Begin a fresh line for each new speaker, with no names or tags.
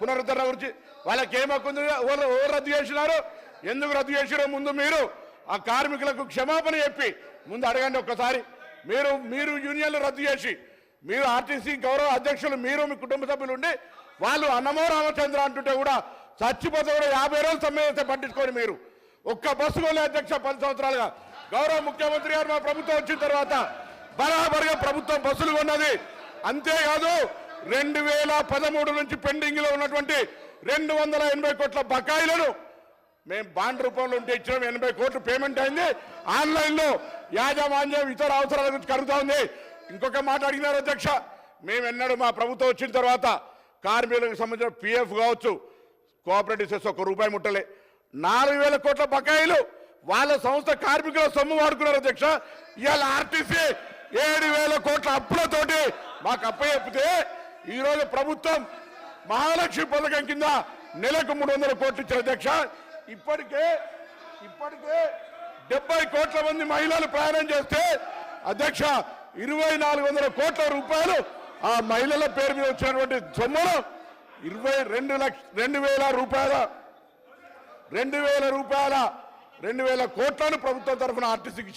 పునరుద్ధరణ గురించి వాళ్ళకి ఏం హక్కు ఉంది? ఎవరు రద్దు చేసినారు? ఎందుకు రద్దు చేసిరో ముందు మీరు ఆ కార్మికులకు క్షమాపణ చెప్పి ముందు అడగండి ఒక్కసారి. మీరు యూనియన్లు రద్దు చేసి మీరు ఆర్టీసీ గౌరవ అధ్యక్షులు మీరు మీ కుటుంబ సభ్యులు ఉండి వాళ్ళు అన్నమో రామచంద్ర అంటుంటే కూడా చచ్చిపోతే కూడా 50 రోజులు సమ్మె చేస్తే పట్టించుకొని మీరు ఒక్క బస్సు కొనే అధ్యక్ష 10 సంవత్సరాలుగా గౌరవ ముఖ్యమంత్రి గారు మా ప్రభుత్వం వచ్చిన తర్వాత బరాబరుగా ప్రభుత్వం బస్సులు కొన్నది. అంతేకాదు 2013 నుంచి పెండింగ్ లో ఉన్నటువంటి 280 కోట్ల బకాయిలను మేము బాండ్ రూపంలో ఉంటే ఇచ్చినాం. 80 కోట్లు పేమెంట్ అయింది. ఆన్లైన్ లో యాజమాన్యం ఇతర అవసరాల గురించి కలుగుతా ఉంది. ఇంకొక మాట అడిగినారు అధ్యక్ష, మేము ఎన్నడూ మా ప్రభుత్వం వచ్చిన తర్వాత కార్మికులకు సంబంధించిన పిఎఫ్ కావచ్చు, కోఆపరేటివ్ సెస్ ₹1 ముట్టలే. 4000 కోట్ల బకాయిలు వాళ్ళ సంస్థ కార్మికుల సొమ్ము వాడుకున్నారు అధ్యక్ష. ఇవాళ ఆర్టీసీ 7000 కోట్ల అప్పులతోటి మాకు అప్పచెప్పితే ఈరోజు ప్రభుత్వం మహాలక్ష్మి పథకం కింద నెలకు 300 కోట్లు ఇచ్చారు అధ్యక్ష. ఇప్పటికే 70 కోట్ల మంది మహిళలు ప్రయాణం చేస్తే అధ్యక్ష 2400 కోట్ల రూపాయలు ఆ మహిళల పేరు మీద వచ్చినటువంటి సొమ్మును 2,000 కోట్లను ప్రభుత్వం తరఫున ఆర్టీసీకి ఇచ్చిన